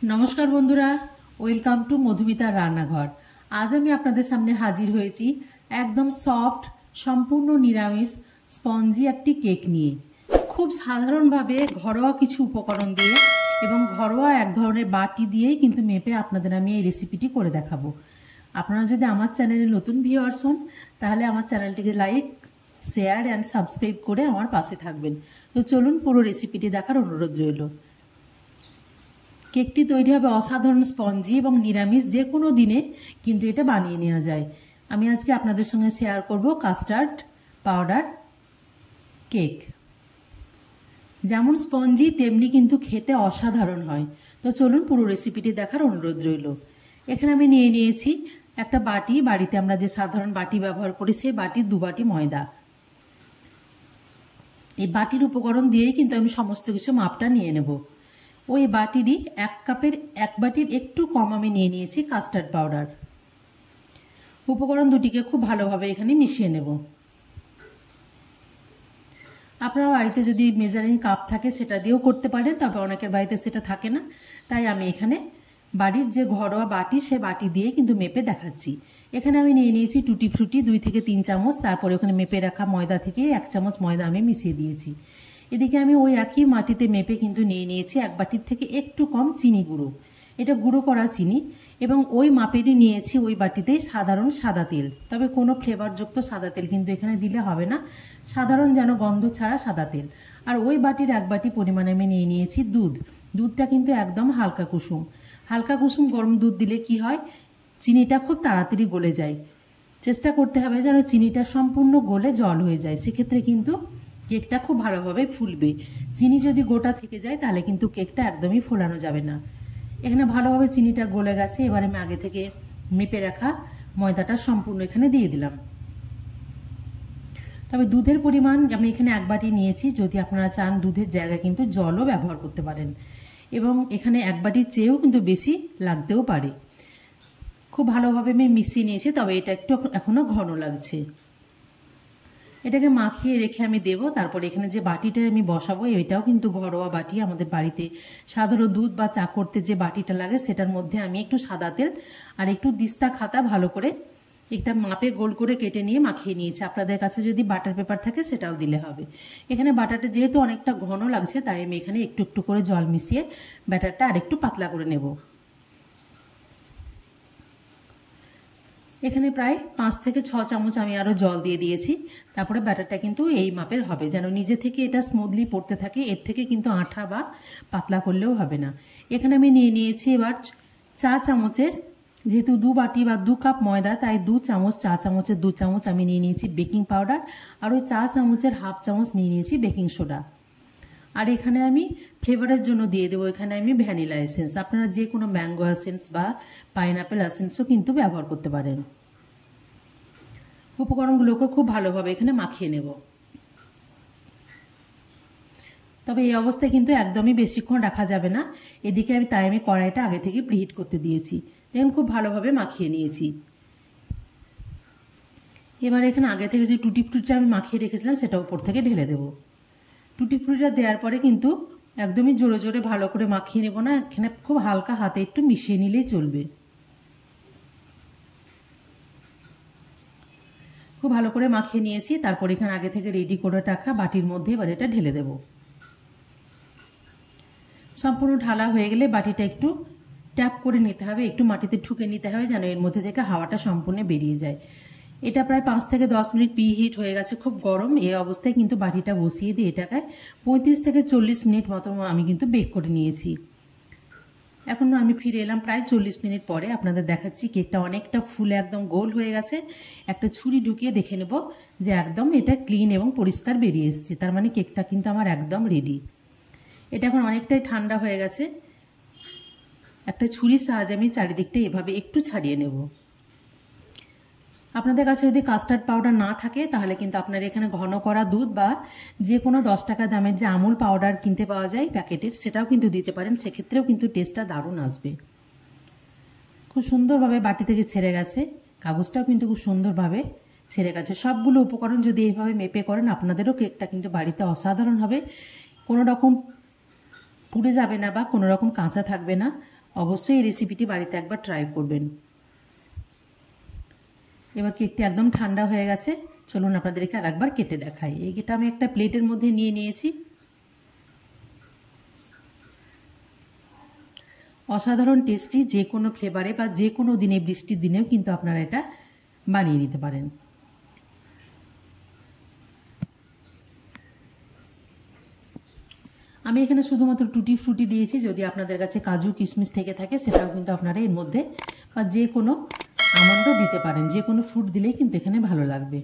নমস্কার বন্ধুরা, welcome to মধুমিতার রান্নাঘর। আজ আমি আপনাদের সামনে হাজির হয়েছি একদম সফট, সম্পূর্ণ নিরামিষ স্পঞ্জি একটি কেক নিয়ে। খুব সাধারণভাবে ঘরোয়া কিছু উপকরণ দিয়ে এবং ঘরোয়া এক ধরনের বাটি দিয়েই কিন্তু মেপে আপনাদের আমি এই রেসিপিটি করে দেখাবো। আপনারা যদি আমার চ্যানেলে নতুন ভিউয়ার্স হন, তাহলে আমার চ্যানেলটিকে লাইক, শেয়ার অ্যান্ড সাবস্ক্রাইব করে আমার পাশে থাকবেন। তো চলুন পুরো রেসিপিটি দেখার অনুরোধ রইল। কেকটি তৈরি হবে অসাধারণ স্পঞ্জি এবং নিরামিষ যে কোনো দিনে কিন্তু এটা বানিয়ে নেওয়া যায়। আমি আজকে আপনাদের সঙ্গে শেয়ার করব কাস্টার্ড পাউডার কেক। যেমন স্পঞ্জি তেমনি কিন্তু খেতে অসাধারণ হয়। তো চলুন পুরো রেসিপিটি দেখার অনুরোধ রইল। এখানে আমি নিয়ে নিয়েছি একটা বাটি, বাড়িতে আমরা যে সাধারণ বাটি ব্যবহার করি সেই বাটির 2 বাটি ময়দা। এই বাটির উপকরণ দিয়েই কিন্তু আমি সমস্ত কিছু মাপটা নিয়ে নেব। ওই বাটিরই 1 কাপের 1 বাটির একটু কম আমি নিয়ে নিয়েছি কাস্টার্ড পাউডার। উপকরণ দুটিকে খুব ভালোভাবে এখানে মিশিয়ে নেব। আপনার বাড়িতে যদি মেজারিং কাপ থাকে সেটা দিয়েও করতে পারেন, তবে অনেকের বাড়িতে সেটা থাকে না, তাই আমি এখানে বাড়ির যে ঘরোয়া বাটি সে বাটি দিয়ে কিন্তু মেপে দেখাচ্ছি। এখানে আমি নিয়ে নিয়েছি টুটি ফ্রুটি 2 থেকে 3 চামচ, তারপরে ওখানে মেপে রাখা ময়দা থেকে 1 চামচ ময়দা আমি মিশিয়ে দিয়েছি। এদিকে আমি ওই একই মাটিতে মেপে কিন্তু নিয়ে নিয়েছি 1 বাটির থেকে একটু কম চিনি গুঁড়ো। এটা গুঁড়ো করা চিনি, এবং ওই মাপেরই নিয়েছি ওই বাটিতেই সাধারণ সাদা তেল। তবে কোনো ফ্লেভারযুক্ত সাদা তেল কিন্তু এখানে দিলে হবে না, সাধারণ যেন গন্ধ ছাড়া সাদা তেল। আর ওই বাটির 1 বাটি পরিমাণে আমি নিয়ে নিয়েছি দুধ। দুধটা কিন্তু একদম হালকা কুসুম। হালকা কুসুম গরম দুধ দিলে কি হয়, চিনিটা খুব তাড়াতাড়ি গলে যায়। চেষ্টা করতে হবে যেন চিনিটা সম্পূর্ণ গলে জল হয়ে যায়, সেক্ষেত্রে কিন্তু কেকটা খুব ভালোভাবে ফুলবে। চিনি যদি গোটা থেকে যায় তাহলে কিন্তু কেকটা একদমই ফোলানো যাবে না। এখানে ভালোভাবে চিনিটা গলে গেছে। এবার আমি আগে থেকে মেপে রাখা ময়দাটা সম্পূর্ণ এখানে দিয়ে দিলাম। তবে দুধের পরিমাণ আমি এখানে 1 বাটি নিয়েছি। যদি আপনারা চান দুধের জায়গায় কিন্তু জলও ব্যবহার করতে পারেন, এবং এখানে 1 বাটির চেয়েও কিন্তু বেশি লাগতেও পারে। খুব ভালোভাবে আমি মিশিয়ে নিয়েছি, তবে এটা একটু এখনো ঘন লাগছে। এটাকে মাখিয়ে রেখে আমি দেবো। তারপরে এখানে যে বাটিটা আমি বসাবো এটাও কিন্তু ঘরোয়া বাটি। আমাদের বাড়িতে সাধারণ দুধ বা চা করতে যে বাটিটা লাগে সেটার মধ্যে আমি একটু সাদা তেল আর একটু দিস্তা খাতা ভালো করে একটা মাপে গোল করে কেটে নিয়ে মাখিয়ে নিয়েছি। আপনাদের কাছে যদি বাটার পেপার থাকে সেটাও দিলে হবে। এখানে বাটারটা যেহেতু অনেকটা ঘন লাগছে, তাই আমি এখানে একটু একটু করে জল মিশিয়ে ব্যাটারটা আরেকটু পাতলা করে নেব। এখানে প্রায় 5 থেকে 6 চামচ আমি আরও জল দিয়ে দিয়েছি। তারপরে ব্যাটারটা কিন্তু এই মাপের হবে, যেন নিজে থেকে এটা স্মুথলি পড়তে থাকে। এর থেকে কিন্তু আঠা বা পাতলা করলেও হবে না। এখানে আমি নিয়ে নিয়েছি এবার চা চামচের, যেহেতু 2 বাটি বা 2 কাপ ময়দা, তাই 2 চামচ, চা চামচের 2 চামচ আমি নিয়ে নিয়েছি বেকিং পাউডার, আর ওই চা চামচের হাফ চামচ নিয়ে নিয়েছি বেকিং সোডা। আর এখানে আমি ফ্লেভারের জন্য দিয়ে দেবো এখানে আমি ভ্যানিলা এসেন্স। আপনারা যে কোনো ম্যাঙ্গো এসেন্স বা পাইনঅ্যাপেল এসেন্সও কিন্তু ব্যবহার করতে পারেন। উপকরণগুলোকে খুব ভালোভাবে এখানে মাখিয়ে নেব। তবে এই অবস্থায় কিন্তু একদমই বেশিক্ষণ রাখা যাবে না। এদিকে আমি কড়াইটা আগে থেকে প্রিহিট করতে দিয়েছি। দেখুন খুব ভালোভাবে মাখিয়ে নিয়েছি। এবার এখানে আগে থেকে যে টুটি ফ্রুটিটা আমি মাখিয়ে রেখেছিলাম সেটা উপর থেকে ঢেলে দেবো। টুটি ফ্রুটিটা দেওয়ার পরে কিন্তু একদমই জোরে জোরে ভালো করে মাখিয়ে নেব না, এখানে খুব হালকা হাতে একটু মিশিয়ে নিলেই চলবে। খুব ভালো করে মাখিয়ে নিয়েছি। তারপর এখানে আগে থেকে রেডি করে রাখা বাটির মধ্যে এবার এটা ঢেলে দেব। সম্পূর্ণ ঢালা হয়ে গেলে বাটিটা একটু ট্যাপ করে নিতে হবে, একটু মাটিতে ঠুকে নিতে হবে যেন এর মধ্যে থেকে হাওয়াটা সম্পূর্ণ বেরিয়ে যায়। এটা প্রায় 5 থেকে 10 মিনিট প্রিহিট হয়ে গেছে, খুব গরম। এই অবস্থায় কিন্তু বাটিটা বসিয়ে দিয়ে এটাকে 35 থেকে 40 মিনিট মতো আমি কিন্তু বেক করে নিয়েছি। এখন আমি ফিরে এলাম প্রায় 40 মিনিট পরে। আপনাদের দেখাচ্ছি কেকটা অনেকটা ফুলে একদম গোল হয়ে গেছে। একটা ছুরি ঢুকিয়ে দেখে নেব যে একদম এটা ক্লিন এবং পরিষ্কার বেরিয়ে এসেছে, তার মানে কেকটা কিন্তু আমার একদম রেডি। এটা এখন অনেকটাই ঠান্ডা হয়ে গেছে। একটা ছুরির সাহায্যে আমি চারিদিকটা এভাবে একটু ছাড়িয়ে নেব। আপনাদের কাছে যদি কাস্টার্ড পাউডার না থাকে তাহলে কিন্তু আপনারা এখানে ঘন করা দুধ বা যে কোনো 10 টাকা দামের যে আমুল পাউডার কিনতে পাওয়া যায় প্যাকেটের, সেটাও কিন্তু দিতে পারেন। সেক্ষেত্রেও কিন্তু টেস্টটা দারুণ আসবে। খুব সুন্দরভাবে বাটি থেকে ছেড়ে গেছে, কাগজটাও কিন্তু খুব সুন্দরভাবে ছেড়ে গেছে। সবগুলো উপকরণ যদি এইভাবে মেপে করেন আপনাদেরও কেকটা কিন্তু বাড়িতে অসাধারণ হবে। কোনো রকম পুড়ে যাবে না বা কোনো রকম কাঁচা থাকবে না। অবশ্যই এই রেসিপিটি বাড়িতে একবার ট্রাই করবেন। এবার কেকটা একদম ঠান্ডা হয়ে গেছে, চলুন আপনাদেরকে আর একবার কেটে দেখাই। এই কেকটা আমি একটা প্লেটের মধ্যে নিয়ে নিয়েছি। অসাধারণ টেস্টি, যে কোনো ফ্লেভারে বা যে কোনো দিনে, বৃষ্টির দিনেও কিন্তু আপনারা এটা বানিয়ে নিতে পারেন। আমি এখানে শুধুমাত্র টুটি ফ্রুটি দিয়েছি, যদি আপনাদের কাছে কাজু কিশমিশ থেকে থাকে সেটাও কিন্তু আপনারা এর মধ্যে, বা যে কোনো আমন্ডও দিতে পারেন, যে কোনো ফ্রুট দিলেই কিন্তু এখানে ভালো লাগবে।